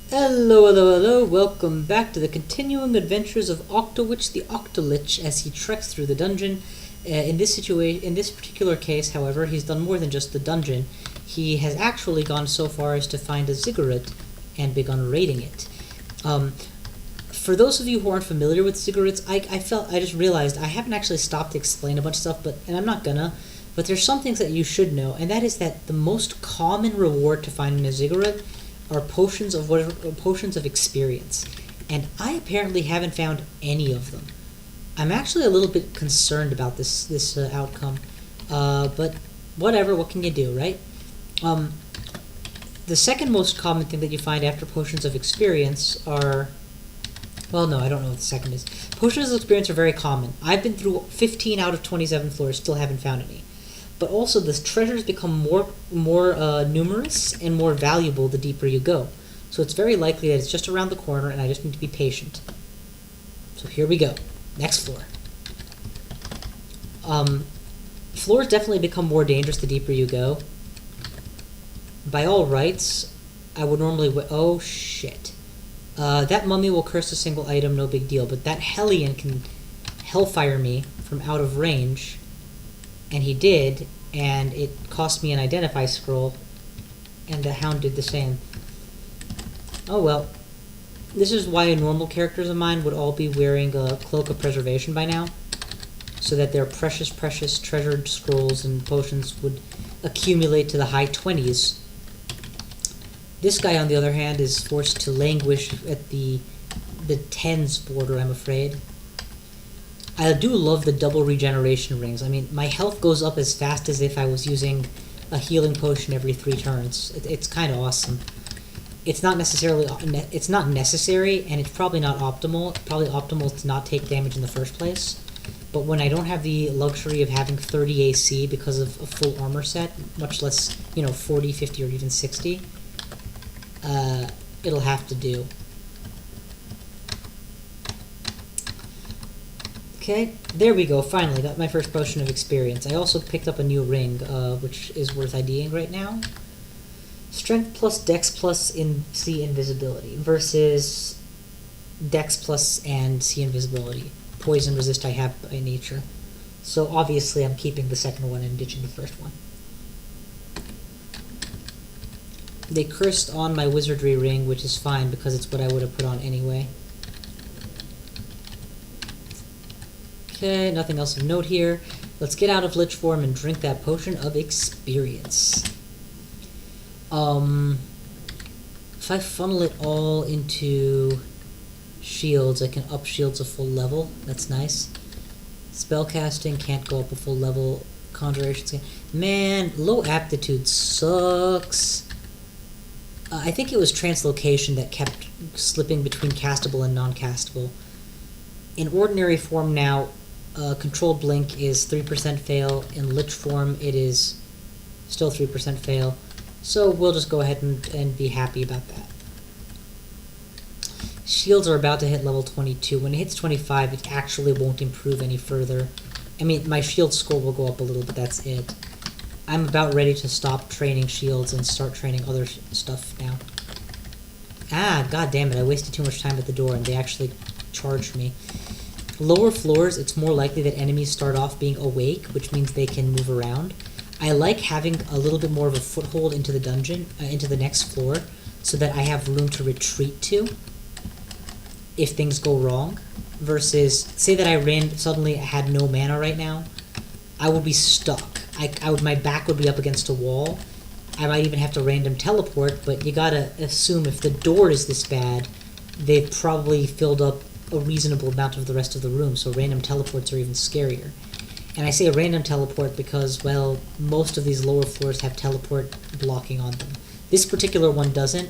Hello, welcome back to the continuing adventures of Octowitch the Octolich as he treks through the dungeon. In this particular case, however, he's done more than just the dungeon. He has actually gone so far as to find a Ziggurat and begun raiding it. For those of you who aren't familiar with Ziggurats, I just realized I haven't actually stopped to explain a bunch of stuff, and I'm not gonna, but there's some things that you should know, and that is that the most common reward to find in a Ziggurat are potions of experience, and I apparently haven't found any of them. I'm actually a little bit concerned about this outcome, but whatever. What can you do, right? The second most common thing that you find after potions of experience are, well, no, I don't know what the second is. Potions of experience are very common. I've been through 15 out of 27 floors, still haven't found any. But also, the treasures become more numerous and more valuable the deeper you go. So it's very likely that it's just around the corner, and I just need to be patient. So here we go. Next floor. Floors definitely become more dangerous the deeper you go. By all rights, I would normally... oh, shit. That mummy will curse a single item, no big deal. But that Hellion can hellfire me from out of range. And he did, and it cost me an identify scroll, and the hound did the same. Oh well. This is why normal characters of mine would all be wearing a Cloak of Preservation by now, so that their precious treasured scrolls and potions would accumulate to the high 20s. This guy, on the other hand, is forced to languish at the 10s border, I'm afraid. I do love the double regeneration rings. I mean, my health goes up as fast as if I was using a healing potion every 3 turns. It's kind of awesome. It's not necessary, and it's probably not optimal. It's probably optimal to not take damage in the first place. But when I don't have the luxury of having 30 AC because of a full armor set, much less, 40, 50, or even 60, it'll have to do. Okay, there we go, finally, got my first potion of experience. I also picked up a new ring, which is worth IDing right now. Strength plus Dex plus C invisibility versus Dex plus and C invisibility. Poison resist I have by nature. So obviously I'm keeping the second one and ditching the first one. They cursed on my wizardry ring, which is fine because it's what I would have put on anyway. Okay, nothing else of note here. Let's get out of Lich form and drink that potion of experience. If I funnel it all into shields, I can up shields a full level. That's nice. Spellcasting can't go up a full level. Conjuration, man, low aptitude sucks. I think it was translocation that kept slipping between castable and non-castable. In ordinary form now, controlled blink is 3% fail. In Lich form, it is still 3% fail. So we'll just go ahead and be happy about that. Shields are about to hit level 22. When it hits 25, it actually won't improve any further. I mean, my shield score will go up a little, but that's it. I'm about ready to stop training shields and start training other stuff now. Ah, god damn it, I wasted too much time at the door and they actually charged me. Lower floors, it's more likely that enemies start off being awake, which means they can move around. I like having a little bit more of a foothold into the dungeon, into the next floor, so that I have room to retreat to if things go wrong. Versus, say that I suddenly had no mana right now, I would be stuck. My back would be up against a wall. I might even have to random teleport, but you gotta assume if the door is this bad, they've probably filled up a reasonable amount of the rest of the room, so random teleports are even scarier. And I say a random teleport because, well, most of these lower floors have teleport blocking on them. This particular one doesn't,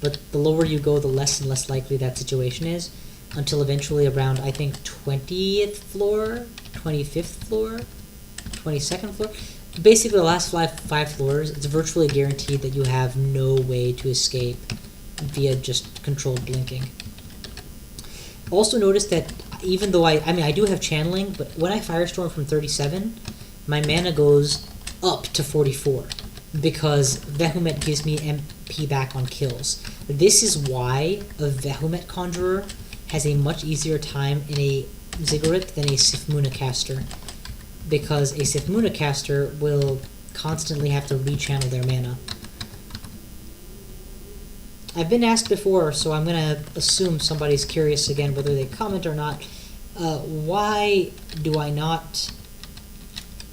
but the lower you go, the less and less likely that situation is, until eventually around, I think, 20th floor, 25th floor, 22nd floor. Basically, the last five floors, it's virtually guaranteed that you have no way to escape via just controlled blinking. Also notice that even though I do have channeling, but when I firestorm from 37, my mana goes up to 44 because Vehumet gives me MP back on kills. This is why a Vehumet Conjurer has a much easier time in a Ziggurat than a Sifmuna caster, because a Sifmuna caster will constantly have to rechannel their mana. I've been asked before, so I'm gonna assume somebody's curious again, whether they comment or not. Why do I not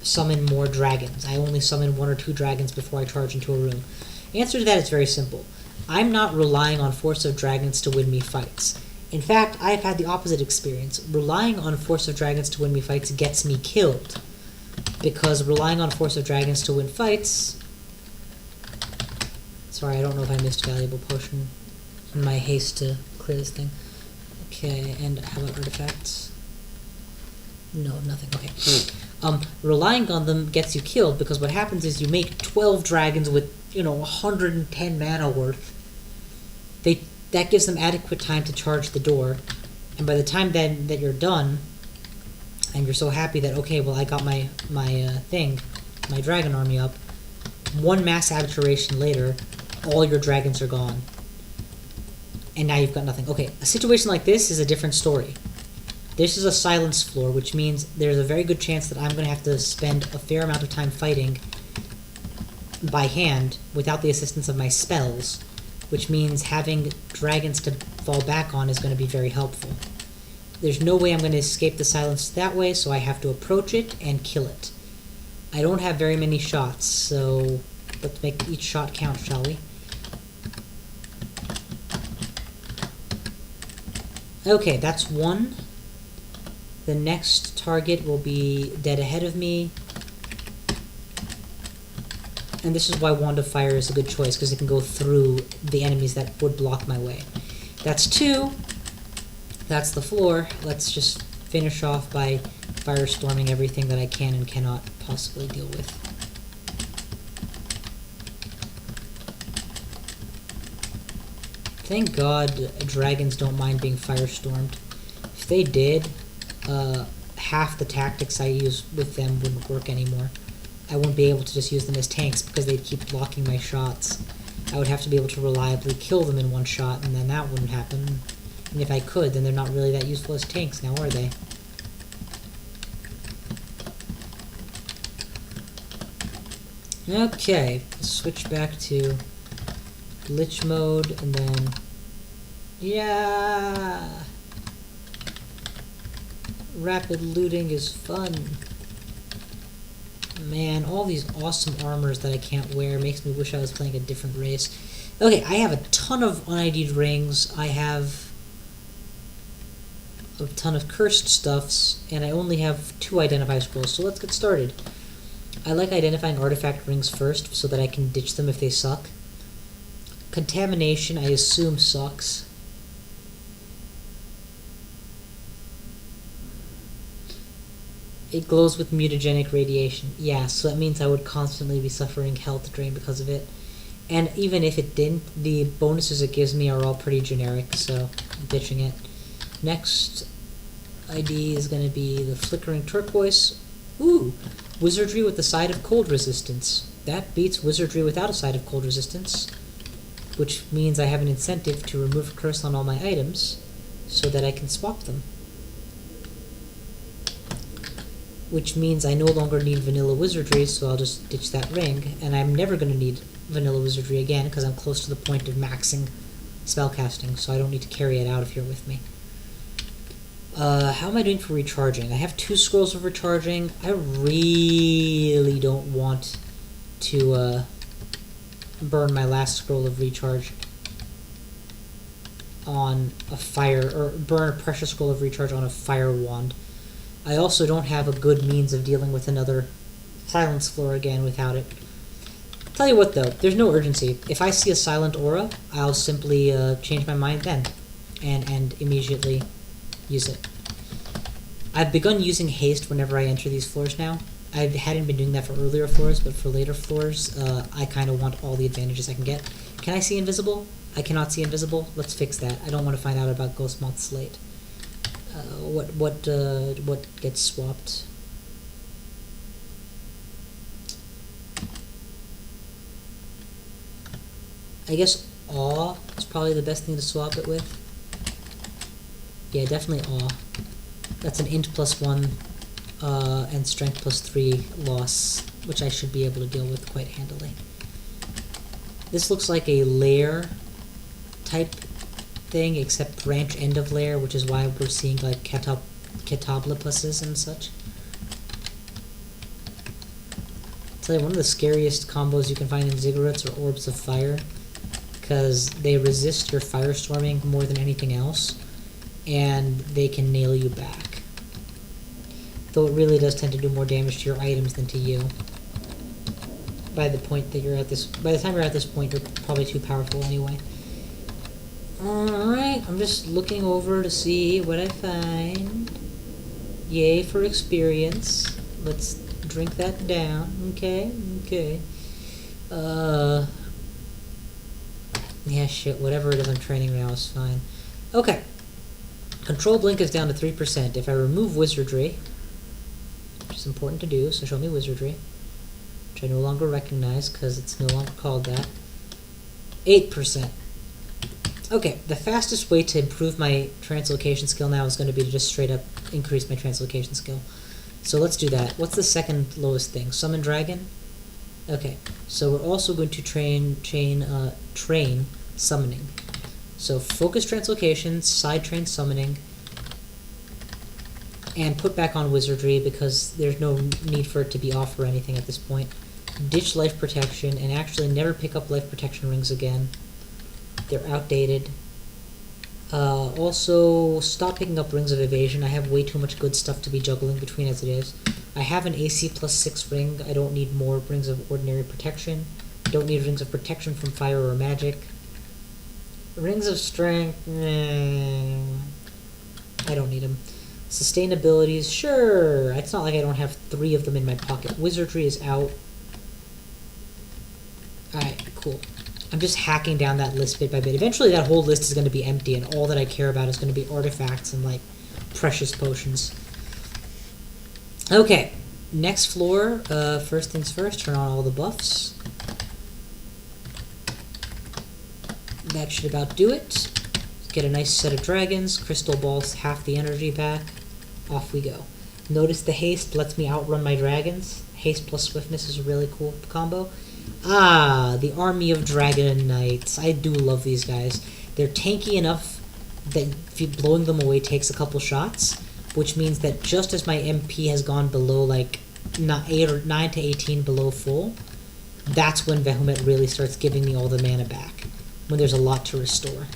summon more dragons? I only summon 1 or 2 dragons before I charge into a room. The answer to that is very simple. I'm not relying on Force of Dragons to win me fights. In fact, I've had the opposite experience. Relying on Force of Dragons to win me fights gets me killed. Because relying on Force of Dragons to win fights... Sorry, I don't know if I missed Valuable Potion in my haste to clear this thing. Okay, and how about artifacts? No, nothing. Okay. Relying on them gets you killed because what happens is you make 12 dragons with, 110 mana worth. That gives them adequate time to charge the door, and by the time then that you're done, and you're so happy that, okay, well, I got my dragon army up, 1 mass abjuration later, all your dragons are gone. And now you've got nothing. Okay, a situation like this is a different story. This is a silence floor, which means there's a very good chance that I'm going to have to spend a fair amount of time fighting by hand without the assistance of my spells, which means having dragons to fall back on is going to be very helpful. There's no way I'm going to escape the silence that way, so I have to approach it and kill it. I don't have very many shots, so let's make each shot count, shall we? Okay, that's 1. The next target will be dead ahead of me. And this is why Wand of Fire is a good choice, because it can go through the enemies that would block my way. That's 2. That's the floor. Let's just finish off by firestorming everything that I can and cannot possibly deal with. Thank God dragons don't mind being firestormed. If they did, half the tactics I use with them wouldn't work anymore. I wouldn't be able to just use them as tanks because they'd keep blocking my shots. I would have to be able to reliably kill them in 1 shot, and then that wouldn't happen. And if I could, then they're not really that useful as tanks now, are they? Okay, let's switch back to glitch mode, and then... Yeah! Rapid looting is fun. Man, all these awesome armors that I can't wear makes me wish I was playing a different race. Okay, I have a ton of un-ID'd rings. I have a ton of cursed stuffs, and I only have 2 identify scrolls, so let's get started. I like identifying artifact rings first, so that I can ditch them if they suck. Contamination, I assume, sucks. It glows with mutagenic radiation. Yeah, so that means I would constantly be suffering health drain because of it. And even if it didn't, the bonuses it gives me are all pretty generic, so I'm ditching it. Next ID is going to be the Flickering Turquoise. Ooh! Wizardry with the side of cold resistance. That beats Wizardry without a side of cold resistance, which means I have an incentive to remove curse on all my items so that I can swap them. Which means I no longer need vanilla wizardry, so I'll just ditch that ring, and I'm never going to need vanilla wizardry again because I'm close to the point of maxing spellcasting, so I don't need to carry it out if you're with me. How am I doing for recharging? I have 2 scrolls of recharging. I really don't want to burn my last scroll of recharge on a fire, or burn a precious scroll of recharge on a fire wand. I also don't have a good means of dealing with another silence floor again without it. Tell you what though, there's no urgency. If I see a silent aura, I'll simply change my mind then, and immediately use it. I've begun using haste whenever I enter these floors now. I hadn't been doing that for earlier floors, but for later floors, I kind of want all the advantages I can get. Can I see invisible? I cannot see invisible. Let's fix that. I don't want to find out about Ghostmoth Slate. What gets swapped? I guess Awe is probably the best thing to swap it with. Yeah, definitely Awe. That's an int +1 and strength +3 loss, which I should be able to deal with quite handily. This looks like a lair type thing, except branch end of lair, which is why we're seeing like catablipuses and such. I'll tell you, one of the scariest combos you can find in Ziggurats are Orbs of Fire, because they resist your firestorming more than anything else, and they can nail you back. Though it really does tend to do more damage to your items than to you. By the time you're at this point, you're probably too powerful anyway. Alright, I'm just looking over to see what I find. Yay for experience. Let's drink that down. Okay. Yeah, shit, whatever it is I'm training now is fine. Okay. Control blink is down to 3%. If I remove wizardry, which is important to do, so show me wizardry, which I no longer recognize because it's no longer called that. 8%. Okay, the fastest way to improve my translocation skill now is going to be to just straight up increase my translocation skill. So let's do that. What's the second lowest thing? Summon dragon? Okay, so we're also going to train summoning. So focus translocation, side train summoning, and put back on wizardry because there's no need for it to be off or anything at this point. Ditch life protection, and actually never pick up life protection rings again. They're outdated. Also, stop picking up rings of evasion. I have way too much good stuff to be juggling between as it is. I have an AC +6 ring. I don't need more rings of ordinary protection. I don't need rings of protection from fire or magic. Rings of strength, I don't need them. Sustainabilities, sure. It's not like I don't have 3 of them in my pocket. Wizardry is out. Alright, cool. I'm just hacking down that list bit by bit. Eventually that whole list is going to be empty, and all that I care about is going to be artifacts and, like, precious potions. Okay, next floor. First things first, turn on all the buffs. That should about do it. Get a nice set of dragons. Crystal balls half the energy back. Off we go. Notice the haste lets me outrun my dragons. Haste plus swiftness is a really cool combo. Ah, the army of dragon knights. I do love these guys. They're tanky enough that blowing them away takes a couple shots, which means that just as my MP has gone below like 9 to 18 below full, that's when Vehumet really starts giving me all the mana back, when there's a lot to restore.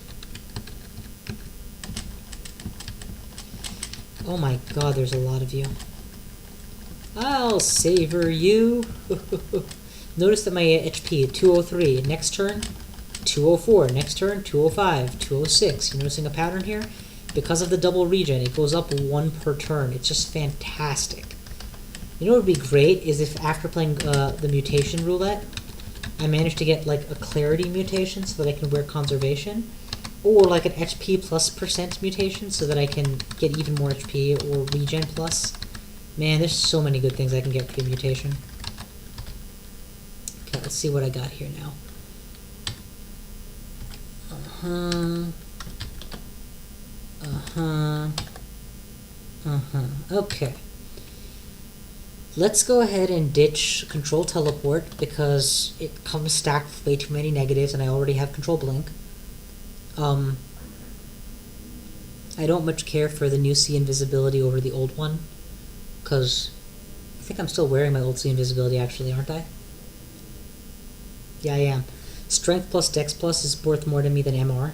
Oh my god, there's a lot of you. I'll savor you. Notice that my HP, 203. Next turn, 204. Next turn, 205, 206. You noticing a pattern here? Because of the double regen, it goes up 1 per turn. It's just fantastic. You know what would be great is if after playing the mutation roulette, I managed to get like a clarity mutation so that I can wear conservation, or like an HP plus % mutation so that I can get even more HP, or regen plus. Man, there's so many good things I can get for the mutation. Okay, let's see what I got here now. Okay. Let's go ahead and ditch control teleport because it comes stacked with way too many negatives and I already have control blink. I don't much care for the new C invisibility over the old one, because I think I'm still wearing my old C invisibility actually, aren't I? Yeah, I am. Strength plus Dex plus is worth more to me than MR.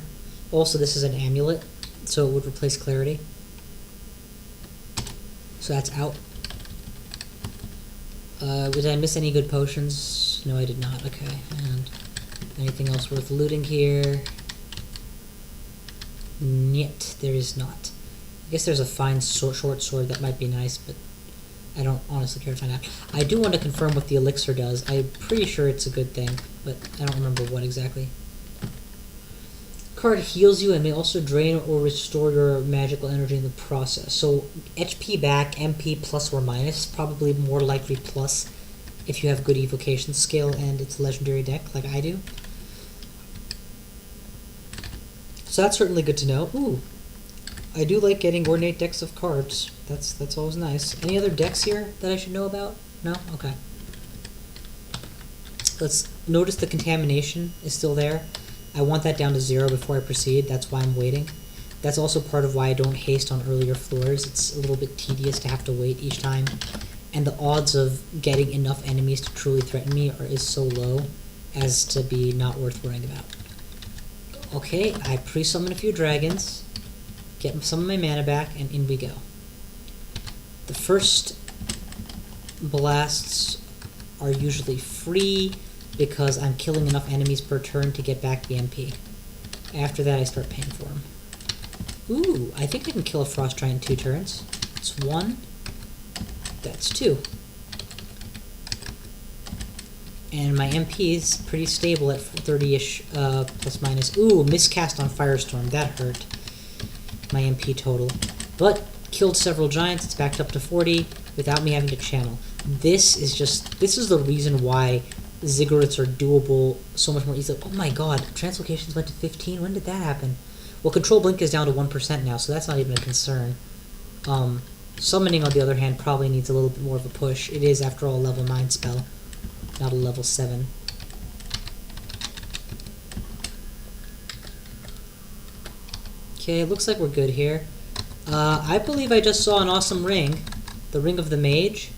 Also, this is an amulet, so it would replace clarity. So that's out. Did I miss any good potions? No, I did not. Okay, and anything else worth looting here? Niet, there is not. I guess there's a fine short sword that might be nice, but I don't honestly care to find out. I do want to confirm what the elixir does. I'm pretty sure it's a good thing, but I don't remember what exactly. Card heals you and may also drain or restore your magical energy in the process. So HP back, MP plus or minus, probably more likely plus if you have good evocation skill and it's a legendary deck like I do. So that's certainly good to know. Ooh, I do like getting ornate decks of cards. That's always nice. Any other decks here that I should know about? No? Okay. Let's notice the contamination is still there. I want that down to 0 before I proceed. That's why I'm waiting. That's also part of why I don't haste on earlier floors. It's a little bit tedious to have to wait each time. And the odds of getting enough enemies to truly threaten me is so low as to be not worth worrying about. Okay, I pre-summon a few dragons, get some of my mana back, and in we go. The first blasts are usually free because I'm killing enough enemies per turn to get back the MP. After that, I start paying for them. Ooh, I think I can kill a frost giant in 2 turns. That's 1. That's 2. And my MP is pretty stable at 30-ish, plus minus. Ooh, miscast on Firestorm. That hurt my MP total. But killed several giants. It's backed up to 40 without me having to channel. This is the reason why Ziggurats are doable so much more easily. Oh my god, translocations went to 15? When did that happen? Well, Control Blink is down to 1% now, so that's not even a concern. Summoning, on the other hand, probably needs a little bit more of a push. It is, after all, a level 9 spell, not a level 7. Okay, it looks like we're good here. I believe I just saw an awesome ring. The Ring of the Mage.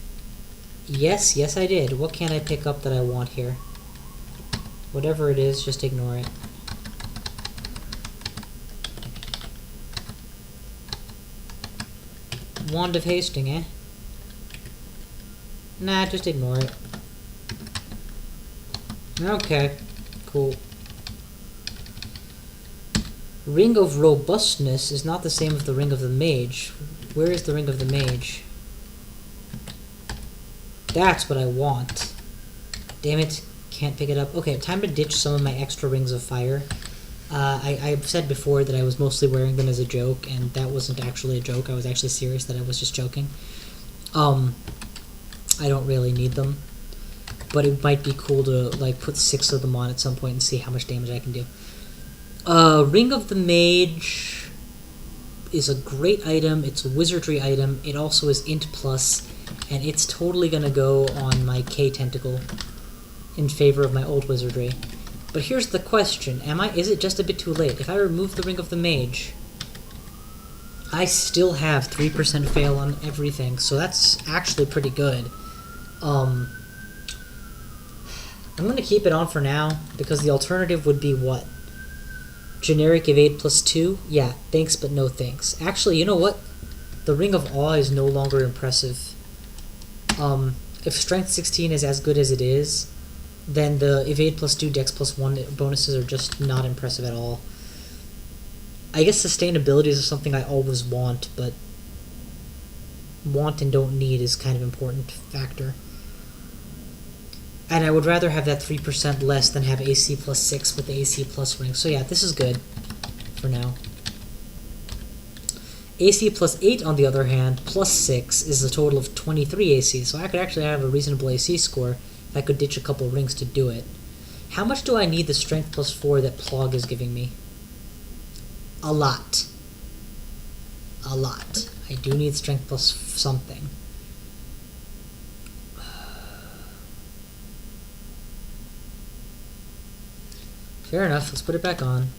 Yes, I did. What can I pick up that I want here? Whatever it is, just ignore it. Wand of Hasting, eh? Nah, just ignore it. Okay, cool. Ring of Robustness is not the same as the Ring of the Mage. Where is the Ring of the Mage? That's what I want. Damn it, can't pick it up. Okay, time to ditch some of my extra Rings of Fire. I've said before that I was mostly wearing them as a joke, and that wasn't actually a joke. I was actually serious that I was just joking. I don't really need them, but it might be cool to like put 6 of them on at some point and see how much damage I can do. Ring of the Mage is a great item. It's a wizardry item. It also is int plus, and it's totally gonna go on my K tentacle in favor of my old wizardry. But here's the question, is it just a bit too late? If I remove the Ring of the Mage, I still have 3% fail on everything, so that's actually pretty good. I'm gonna keep it on for now, because the alternative would be what? Generic evade plus 2? Yeah, thanks but no thanks. Actually, you know what? The Ring of Awe is no longer impressive. If Strength 16 is as good as it is, then the evade plus 2, dex plus 1 bonuses are just not impressive at all. I guess sustainability is something I always want, but want and don't need is kind of an important factor. And I would rather have that 3% less than have AC plus 6 with the AC plus ring. So yeah, this is good for now. AC plus 8, on the other hand, plus 6 is a total of 23 AC, so I could actually have a reasonable AC score if I could ditch a couple rings to do it. How much do I need the strength plus 4 that Plog is giving me? A lot. A lot. I do need strength plus something. Fair enough, let's put it back on.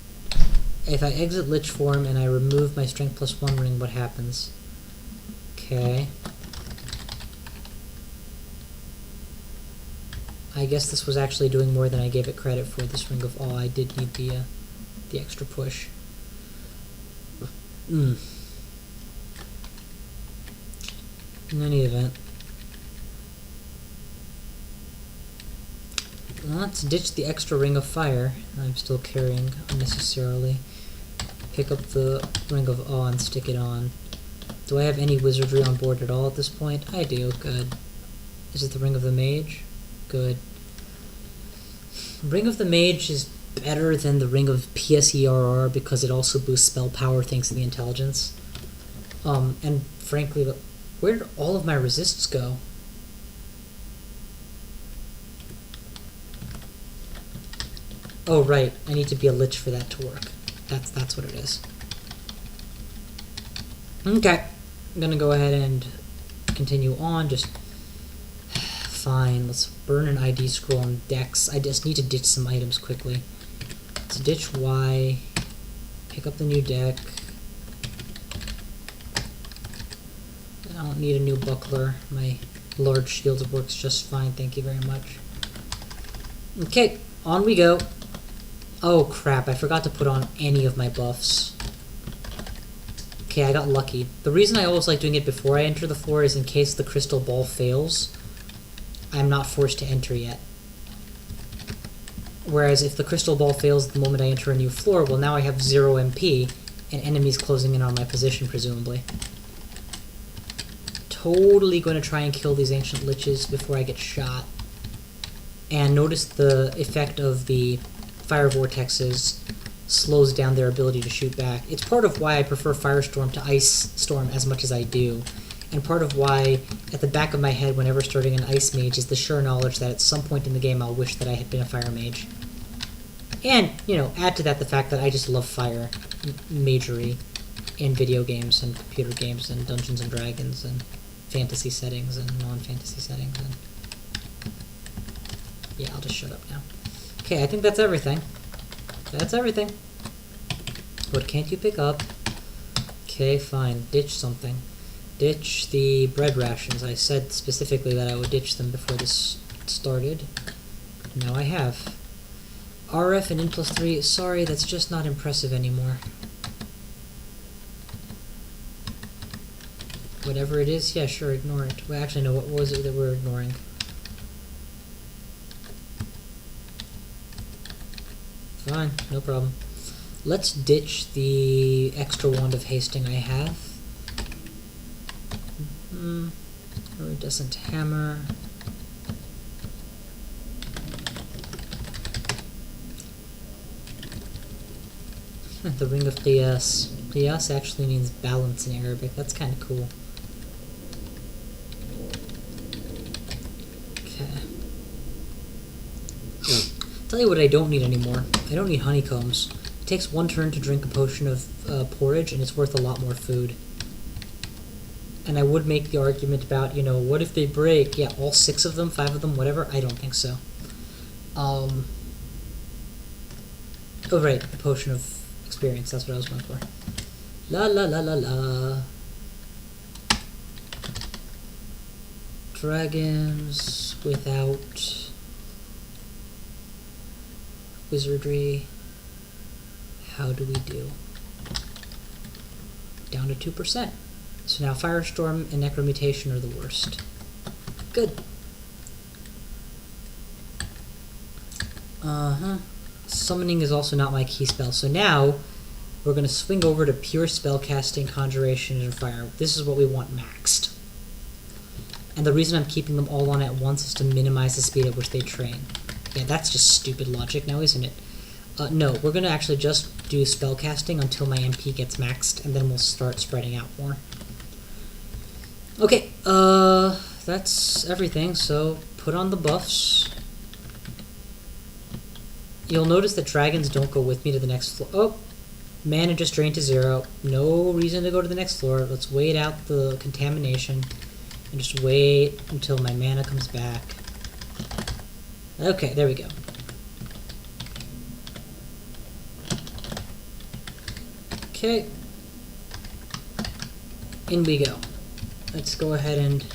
If I exit Lich form and I remove my strength plus 1 ring, what happens? Okay. I guess this was actually doing more than I gave it credit for, this Ring of Awe. I did need the extra push. In any event. Let's ditch the extra Ring of Fire I'm still carrying unnecessarily. Pick up the Ring of Awe and stick it on. Do I have any wizardry on board at all at this point? I do, good. Is it the Ring of the Mage? Good. Ring of the Mage is better than the Ring of PSERR because it also boosts spell power thanks to the intelligence. And frankly, where did all of my resists go? Oh right, I need to be a Lich for that to work. That's what it is. Okay, I'm gonna go ahead and continue on. Just fine. Let's burn an ID scroll on Dex. I just need to ditch some items quickly. Let's ditch Y. Pick up the new deck. I don't need a new buckler. My large shield works just fine. Thank you very much. Okay, on we go. Oh crap! I forgot to put on any of my buffs. Okay, I got lucky. The reason I always like doing it before I enter the floor is in case the crystal ball fails, I'm not forced to enter yet. Whereas if the crystal ball fails the moment I enter a new floor, well now I have 0 MP, and enemies closing in on my position, presumably. Totally going to try and kill these ancient liches before I get shot. And notice the effect of the fire vortexes slows down their ability to shoot back. It's part of why I prefer Firestorm to Ice Storm as much as I do. And part of why, at the back of my head, whenever starting an Ice Mage, is the sure knowledge that at some point in the game I'll wish that I had been a Fire Mage. And, you know, add to that the fact that I just love fire magery in video games and computer games and Dungeons and Dragons and fantasy settings and non-fantasy settings. And yeah, I'll just shut up now. Okay, I think that's everything. That's everything. What can't you pick up? Okay, fine. Ditch something. Ditch the bread rations. I said specifically that I would ditch them before this started. Now I have. RF and N+3. Sorry, that's just not impressive anymore. Whatever it is, yeah, sure, ignore it. Well, actually, no, what was it that we're ignoring? Fine, no problem. Let's ditch the extra wand of hasting I have. Iridescent hammer. The ring of Qiyas. Qiyas actually means balance in Arabic. That's kind of cool. Okay. Tell you what I don't need anymore. I don't need honeycombs. It takes 1 turn to drink a potion of porridge, and it's worth a lot more food. And I would make the argument about, you know, what if they break? Yeah, all 6 of them, 5 of them, whatever. I don't think so. Oh, right, the potion of experience. That's what I was going for. La la la la la. Dragons without wizardry. How do we do? Down to 2%. So now Firestorm and Necromutation are the worst. Good. Summoning is also not my key spell. So now we're going to swing over to pure spellcasting, conjuration, and fire. This is what we want maxed. And the reason I'm keeping them all on at once is to minimize the speed at which they train. Yeah, that's just stupid logic now, isn't it? No, we're going to actually just do spellcasting until my MP gets maxed, and then we'll start spreading out more. Okay, that's everything, so put on the buffs. You'll notice that dragons don't go with me to the next floor. Oh, mana just drained to 0. No reason to go to the next floor. Let's wait out the contamination and just wait until my mana comes back. Okay, there we go. Okay. In we go. Let's go ahead and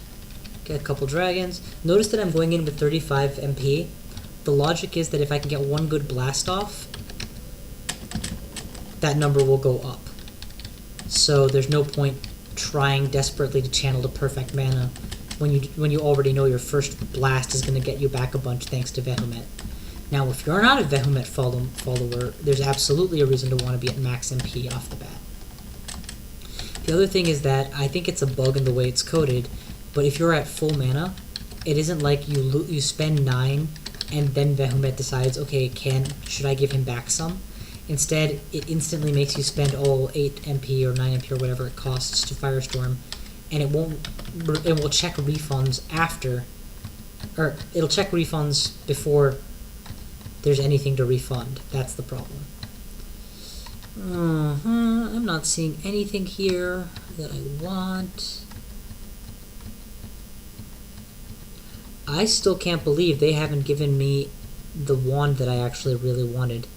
get a couple dragons. Notice that I'm going in with 35 MP. The logic is that if I can get 1 good blast off, that number will go up. So there's no point trying desperately to channel the perfect mana when you already know your first blast is going to get you back a bunch thanks to Vehement. Now, if you're not a Vehement follower, there's absolutely a reason to want to be at max MP off the bat. The other thing is that I think it's a bug in the way it's coded, but if you're at full mana, it isn't like you spend 9 and then Vehement decides, okay, should I give him back some? Instead, it instantly makes you spend all 8 MP or 9 MP or whatever it costs to Firestorm, and it will check refunds after, or it'll check refunds before there's anything to refund. That's the problem. I'm not seeing anything here that I want. I still can't believe they haven't given me the wand that I actually really wanted.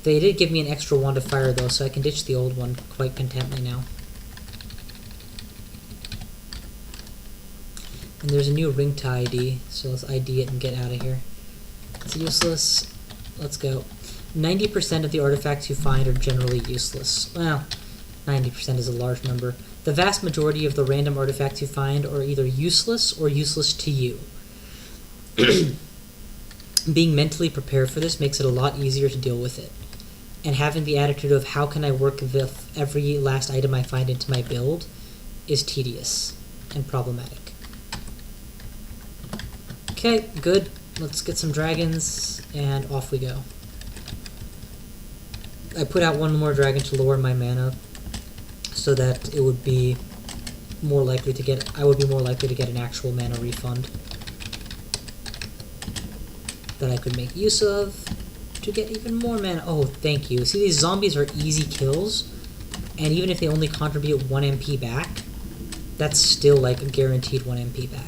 They did give me an extra wand of fire though, so I can ditch the old one quite contently now. And there's a new ring to ID, so let's ID it and get out of here. It's useless. Let's go. 90% of the artifacts you find are generally useless. Well, 90% is a large number. The vast majority of the random artifacts you find are either useless or useless to you. Being mentally prepared for this makes it a lot easier to deal with it. And having the attitude of how can I work with every last item I find into my build is tedious and problematic. Okay, good. Let's get some dragons, and off we go. I put out one more dragon to lower my mana, so that it would be more likely to get. I would be more likely to get an actual mana refund that I could make use of to get even more mana. Oh, thank you. See, these zombies are easy kills, and even if they only contribute 1 MP back, that's still like a guaranteed 1 MP back.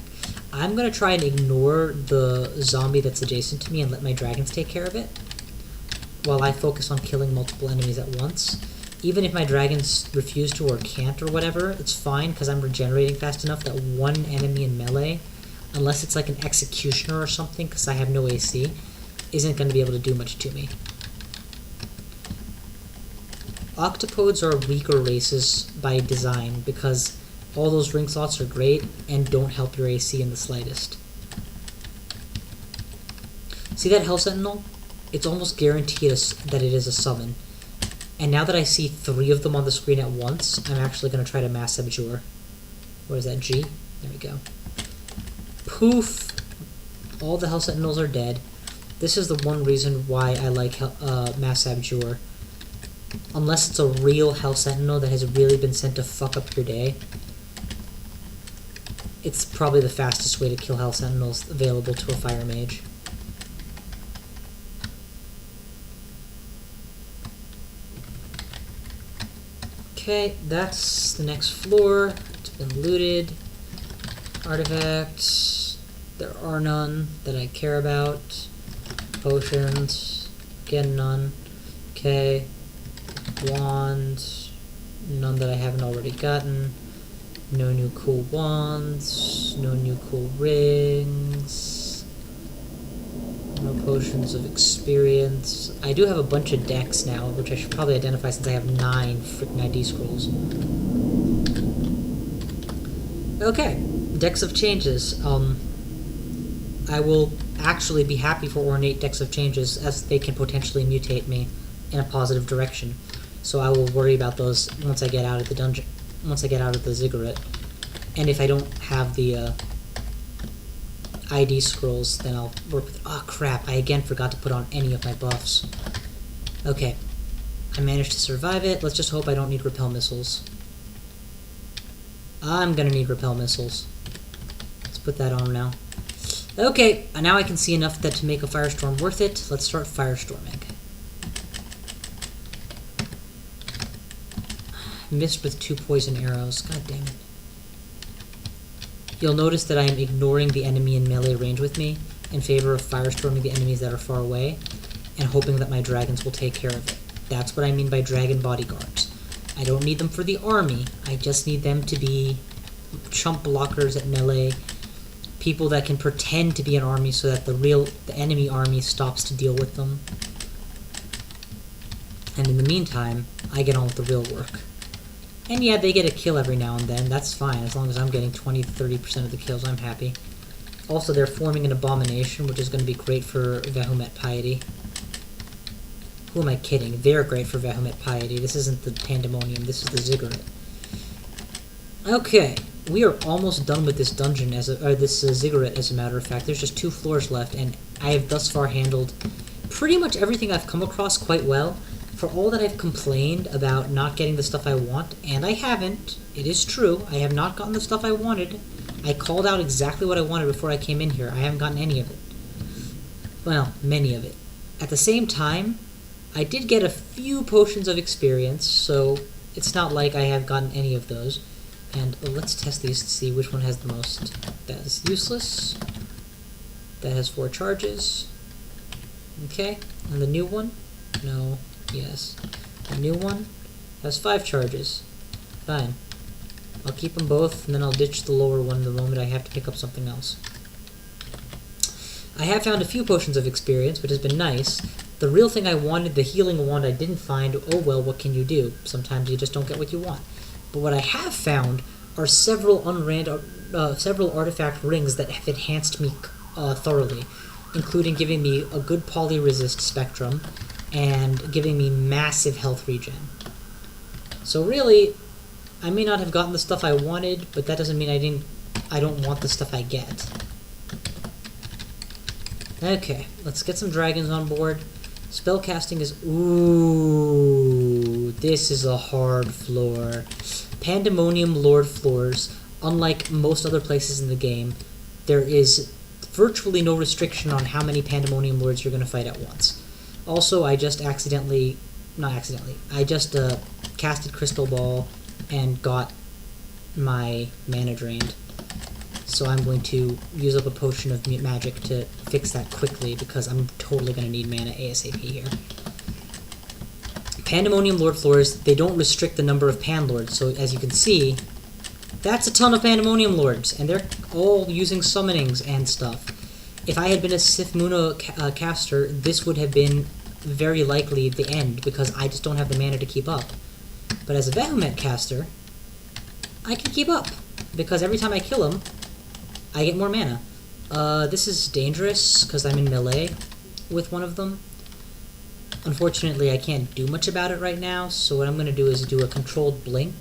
I'm going to try and ignore the zombie that's adjacent to me and let my dragons take care of it, while I focus on killing multiple enemies at once. Even if my dragons refuse to or can't or whatever, it's fine because I'm regenerating fast enough that one enemy in melee, unless it's like an executioner or something because I have no AC, isn't going to be able to do much to me. Octopodes are weaker races by design because all those ring slots are great and don't help your AC in the slightest. See that Hell Sentinel? It's almost guaranteed that it is a summon. And now that I see 3 of them on the screen at once, I'm actually going to try to mass abjure. Where is that? G? There we go. Poof! All the Hell Sentinels are dead. This is the one reason why I like mass abjure. Unless it's a real Hell Sentinel that has really been sent to fuck up your day, it's probably the fastest way to kill Hell Sentinels available to a fire mage. Okay, that's the next floor. It's been looted. Artifacts. There are none that I care about. Potions. Again, none. Okay. Wand. None that I haven't already gotten. No new cool wands. No new cool rings. No potions of experience. I do have a bunch of decks now, which I should probably identify since I have 9 freaking ID scrolls. Okay, decks of changes. I will actually be happy for ornate decks of changes as they can potentially mutate me in a positive direction. So I will worry about those once I get out of the dungeon. Once I get out of the Ziggurat. And if I don't have the ID scrolls, then I'll work with... Oh crap, I again forgot to put on any of my buffs. Okay. I managed to survive it. Let's just hope I don't need repel missiles. I'm gonna need repel missiles. Let's put that on now. Okay, now I can see enough that to make a firestorm worth it. Let's start firestorming. Missed with 2 poison arrows. God damn it. You'll notice that I am ignoring the enemy in melee range with me in favor of firestorming the enemies that are far away and hoping that my dragons will take care of it. That's what I mean by dragon bodyguards. I don't need them for the army. I just need them to be chump blockers at melee, people that can pretend to be an army so that the enemy army stops to deal with them. And in the meantime, I get on with the real work. And yeah, they get a kill every now and then. That's fine. As long as I'm getting 20 to 30% of the kills, I'm happy. Also, they're forming an abomination, which is going to be great for Vehement Piety. Who am I kidding? They're great for Vehement Piety. This isn't the Pandemonium. This is the Ziggurat. Okay, we are almost done with this dungeon, this Ziggurat, as a matter of fact. There's just 2 floors left, and I have thus far handled pretty much everything I've come across quite well. For all that I've complained about not getting the stuff I want, and I haven't, it is true, I have not gotten the stuff I wanted. I called out exactly what I wanted before I came in here. I haven't gotten any of it. Well, many of it. At the same time, I did get a few potions of experience, so it's not like I have gotten any of those. And let's test these to see which one has the most. That is useless. That has 4 charges. Okay, and the new one? No, yes. The new one has 5 charges. Fine. I'll keep them both, and then I'll ditch the lower one the moment I have to pick up something else. I have found a few potions of experience, which has been nice. The real thing I wanted, the healing wand, I didn't find. Oh well, what can you do? Sometimes you just don't get what you want. But what I have found are several artifact rings that have enhanced me thoroughly, including giving me a good poly-resist spectrum and giving me massive health regen. So really, I may not have gotten the stuff I wanted, but that doesn't mean I don't want the stuff I get. Okay, let's get some dragons on board. Spellcasting is... Ooh, this is a hard floor. Pandemonium Lord floors, unlike most other places in the game, there is virtually no restriction on how many Pandemonium Lords you're going to fight at once. Also, I just casted Crystal Ball and got my mana drained. So I'm going to use up a potion of magic to fix that quickly because I'm totally going to need mana ASAP here. Pandemonium Lord floors, they don't restrict the number of Pan Lords, so as you can see, that's a ton of Pandemonium Lords, and they're all using summonings and stuff. If I had been a Sith Muna caster, this would have been very likely the end, because I just don't have the mana to keep up. But as a Bahamut caster, I can keep up, because every time I kill him, I get more mana. This is dangerous, because I'm in melee with one of them. Unfortunately, I can't do much about it right now, so what I'm going to do is do a controlled blink,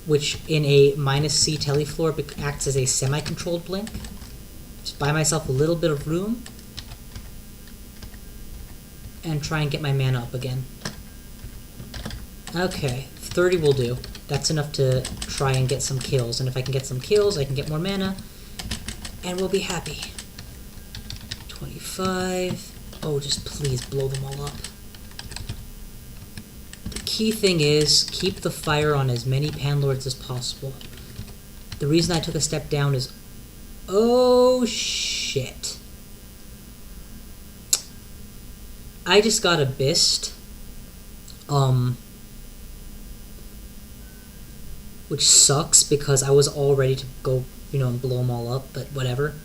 which in a -C telefloor acts as a semi-controlled blink. Just buy myself a little bit of room, and try and get my mana up again. Okay, 30 will do. That's enough to try and get some kills, and if I can get some kills, I can get more mana, and we'll be happy. 25... Oh, just please blow them all up. The key thing is, keep the fire on as many Panlords as possible. The reason I took a step down is... Oh, shit. I just got Abyssed. Which sucks, because I was all ready to go, and blow them all up, but whatever.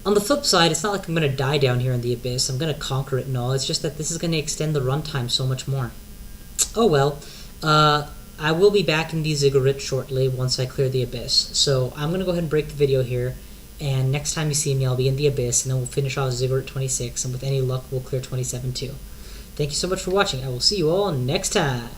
On the flip side, it's not like I'm going to die down here in the Abyss. I'm going to conquer it and all. It's just that this is going to extend the runtime so much more. Oh well. I will be back in the Ziggurat shortly once I clear the Abyss. So I'm going to go ahead and break the video here. And next time you see me, I'll be in the Abyss. And then we'll finish off Ziggurat 26. And with any luck, we'll clear 27 too. Thank you so much for watching. I will see you all next time.